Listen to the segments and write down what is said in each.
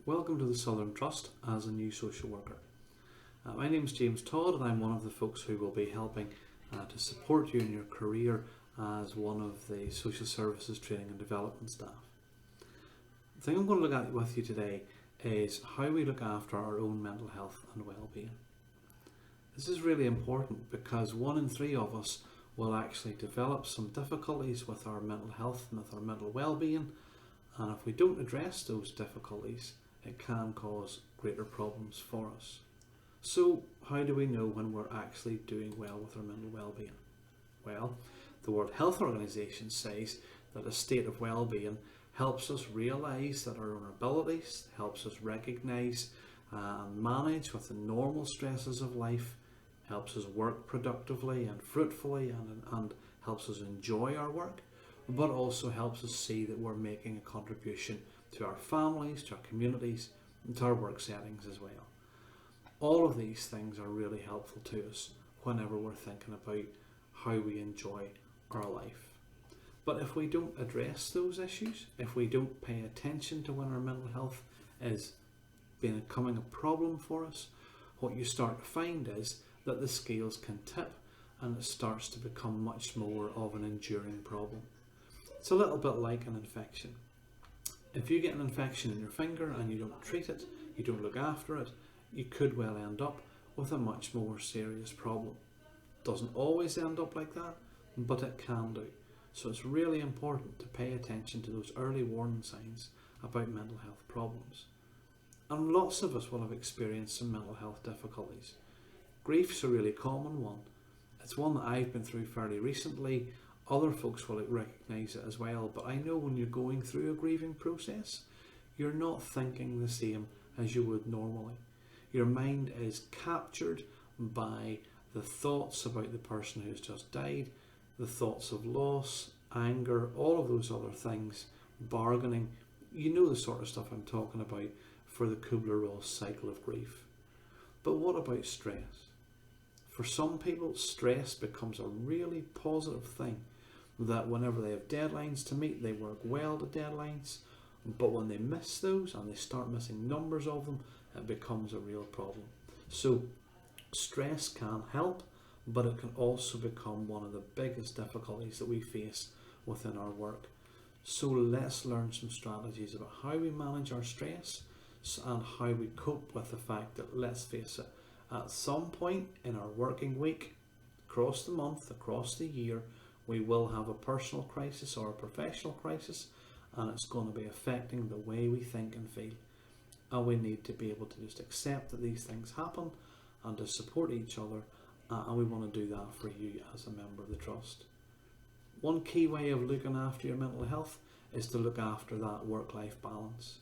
Welcome to the Southern Trust as a new social worker. My name is James Todd and I'm one of the folks who will be helping to support you in your career as one of the social services training and development staff. The thing I'm going to look at with you today is how we look after our own mental health and well-being. This is really important because 1 in 3 of us will actually develop some difficulties with our mental health and with our mental well-being, and if we don't address those difficulties, it can cause greater problems for us. So how do we know when we're actually doing well with our mental well-being? Well, the World Health Organization says that a state of well-being helps us realise that our own abilities, helps us recognise and manage with the normal stresses of life, helps us work productively and fruitfully and helps us enjoy our work, but also helps us see that we're making a contribution to our families, to our communities, and to our work settings as well. All of these things are really helpful to us whenever we're thinking about how we enjoy our life. But if we don't address those issues, if we don't pay attention to when our mental health is becoming a problem for us, what you start to find is that the scales can tip and it starts to become much more of an enduring problem. It's a little bit like an infection. If you get an infection in your finger and you don't treat it, you don't look after it, you could well end up with a much more serious problem. Doesn't always end up like that, but it can do. So it's really important to pay attention to those early warning signs about mental health problems. And lots of us will have experienced some mental health difficulties. Grief's a really common one. It's one that I've been through fairly recently. Other folks will recognise it as well, but I know when you're going through a grieving process, you're not thinking the same as you would normally. Your mind is captured by the thoughts about the person who's just died, the thoughts of loss, anger, all of those other things, bargaining. You know the sort of stuff I'm talking about for the Kubler-Ross cycle of grief. But what about stress? For some people, stress becomes a really positive thing, that whenever they have deadlines to meet, they work well to deadlines, but when they miss those and they start missing numbers of them, it becomes a real problem. So stress can help, but it can also become one of the biggest difficulties that we face within our work. So let's learn some strategies about how we manage our stress and how we cope with the fact that, let's face it, at some point in our working week, across the month, across the year, we will have a personal crisis or a professional crisis, and it's going to be affecting the way we think and feel. And we need to be able to just accept that these things happen and to support each other, and we want to do that for you as a member of the Trust. One key way of looking after your mental health is to look after that work-life balance.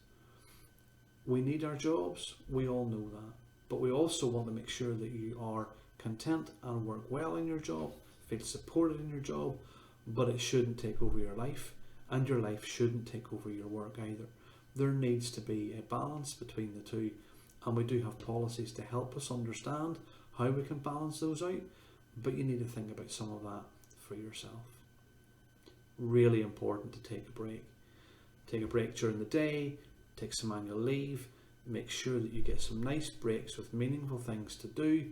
We need our jobs, we all know that, but we also want to make sure that you are content and work well in your job, feel supported in your job, but it shouldn't take over your life, and your life shouldn't take over your work either. There needs to be a balance between the two, and we do have policies to help us understand how we can balance those out, but you need to think about some of that for yourself. Really important to take a break. Take a break during the day, take some annual leave, make sure that you get some nice breaks with meaningful things to do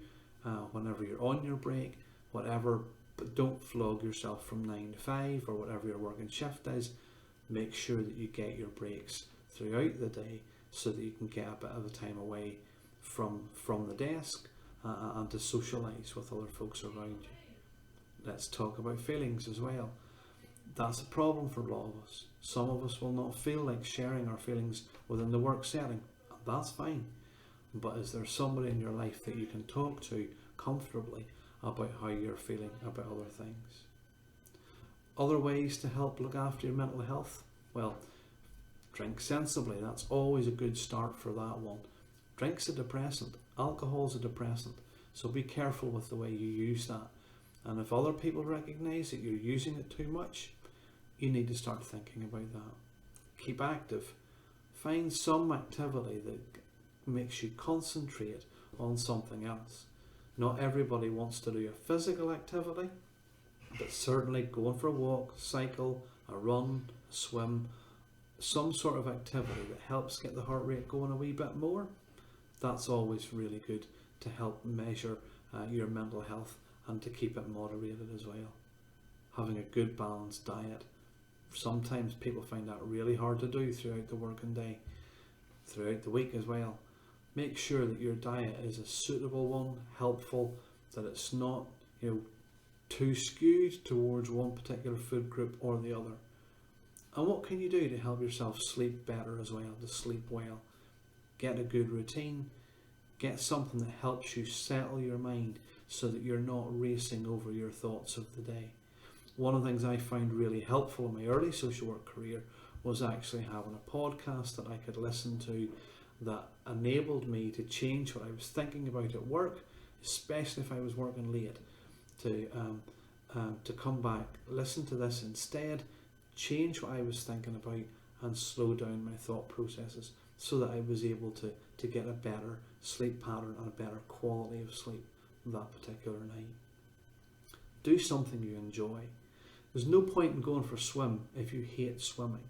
whenever you're on your break, whatever, but don't flog yourself from 9 to 5 or whatever your working shift is. Make sure that you get your breaks throughout the day so that you can get a bit of the time away from the desk and to socialise with other folks around you. Let's talk about feelings as well. That's a problem for a lot of us. Some of us will not feel like sharing our feelings within the work setting. That's fine. But is there somebody in your life that you can talk to comfortably about how you're feeling about other things? Other ways to help look after your mental health? Well, drink sensibly. That's always a good start for that one. Drink's a depressant. Alcohol's a depressant. So be careful with the way you use that. And if other people recognise that you're using it too much, you need to start thinking about that. Keep active. Find some activity that makes you concentrate on something else. Not everybody wants to do a physical activity, but certainly going for a walk, cycle, a run, a swim, some sort of activity that helps get the heart rate going a wee bit more, that's always really good to help measure your mental health and to keep it moderated as well. Having a good balanced diet. Sometimes people find that really hard to do throughout the working day, throughout the week as well. Make sure that your diet is a suitable one, helpful, that it's not, too skewed towards one particular food group or the other. And what can you do to help yourself sleep better as well, to sleep well? Get a good routine, get something that helps you settle your mind so that you're not racing over your thoughts of the day. One of the things I found really helpful in my early social work career was actually having a podcast that I could listen to that enabled me to change what I was thinking about at work, especially if I was working late, to come back, listen to this instead, change what I was thinking about and slow down my thought processes so that I was able to get a better sleep pattern and a better quality of sleep that particular night. Do something you enjoy. There's no point in going for a swim if you hate swimming.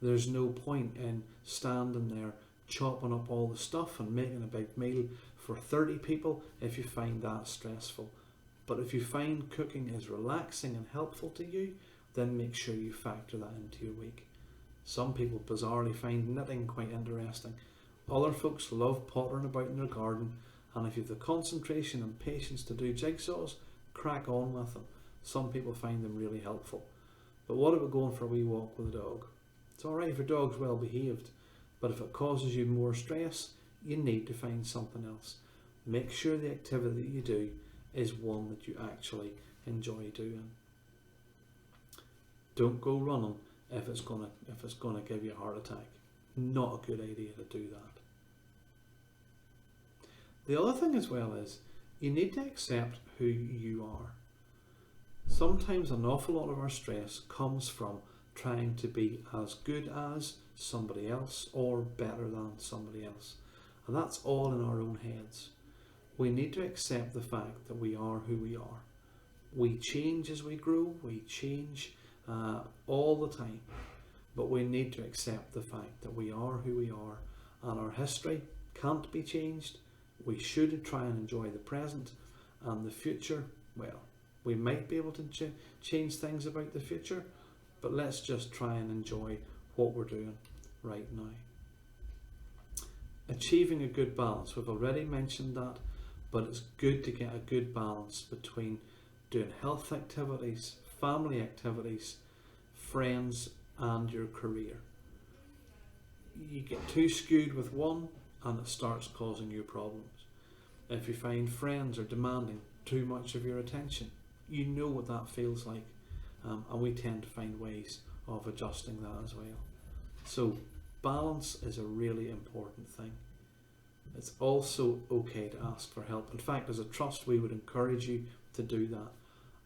There's no point in standing there chopping up all the stuff and making a big meal for 30 people if you find that stressful. But if you find cooking is relaxing and helpful to you, then make sure you factor that into your week. Some people bizarrely find knitting quite interesting. Other folks love pottering about in their garden, and if you have the concentration and patience to do jigsaws, crack on with them. Some people find them really helpful. But what about going for a wee walk with a dog? It's alright if your dog's well behaved, but if it causes you more stress, you need to find something else. Make sure the activity that you do is one that you actually enjoy doing. Don't go running if it's gonna give you a heart attack. Not a good idea to do that. The other thing as well is you need to accept who you are. Sometimes an awful lot of our stress comes from trying to be as good as somebody else or better than somebody else. And that's all in our own heads. We need to accept the fact that we are who we are. We change as we grow, we change all the time. But we need to accept the fact that we are who we are and our history can't be changed. We should try and enjoy the present, and the future, well, we might be able to change things about the future, but let's just try and enjoy what we're doing right now. Achieving a good balance, we've already mentioned that, but it's good to get a good balance between doing health activities, family activities, friends and your career. You get too skewed with one and it starts causing you problems. If you find friends are demanding too much of your attention, you know what that feels like, and we tend to find ways of adjusting that as well. So balance is a really important thing. It's also okay to ask for help. In fact, as a trust, we would encourage you to do that.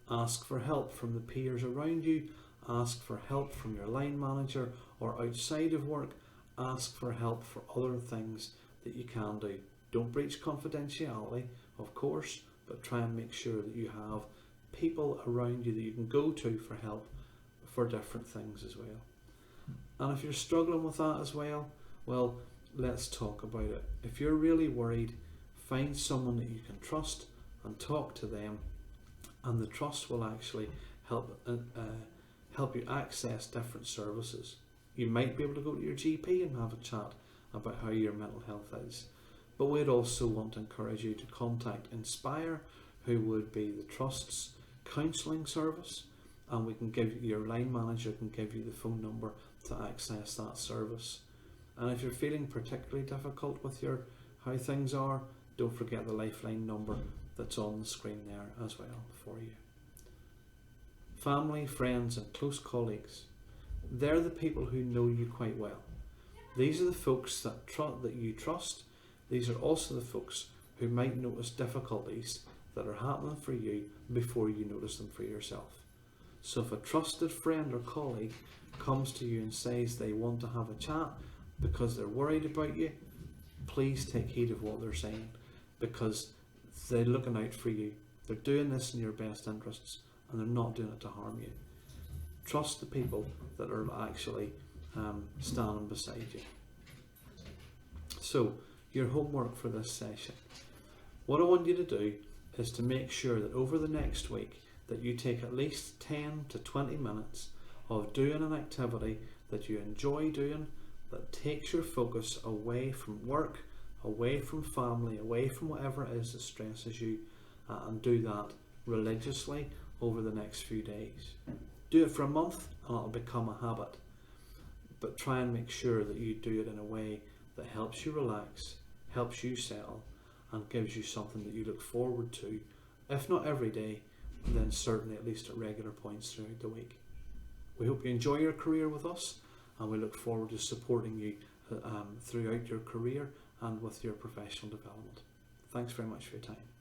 Ask for help from the peers around you, ask for help from your line manager, or outside of work, ask for help for other things that you can do. Don't breach confidentiality, of course, but try and make sure that you have people around you that you can go to for help for different things as well. And if you're struggling with that as well, let's talk about it. If you're really worried, find someone that you can trust and talk to them, and the trust will actually help you access different services. You might be able to go to your GP and have a chat about how your mental health is, but we'd also want to encourage you to contact Inspire, who would be the trust's counselling service, and we can give you, your line manager can give you the phone number to access that service. And if you're feeling particularly difficult with how things are, don't forget the lifeline number that's on the screen there as well for you. Family, friends and close colleagues, they're the people who know you quite well. These are the folks that you trust. These are also the folks who might notice difficulties that are happening for you before you notice them for yourself. So if a trusted friend or colleague comes to you and says they want to have a chat because they're worried about you, please take heed of what they're saying, because they're looking out for you. They're doing this in your best interests and they're not doing it to harm you. Trust the people that are actually standing beside you. So, your homework for this session. What I want you to do is to make sure that over the next week that you take at least 10 to 20 minutes of doing an activity that you enjoy doing, that takes your focus away from work, away from family, away from whatever it is that stresses you, and do that religiously over the next few days. Do it for a month and it'll become a habit, but try and make sure that you do it in a way that helps you relax, helps you settle, and gives you something that you look forward to, if not every day, then certainly at least at regular points throughout the week. We hope you enjoy your career with us, and we look forward to supporting you throughout your career and with your professional development. Thanks very much for your time.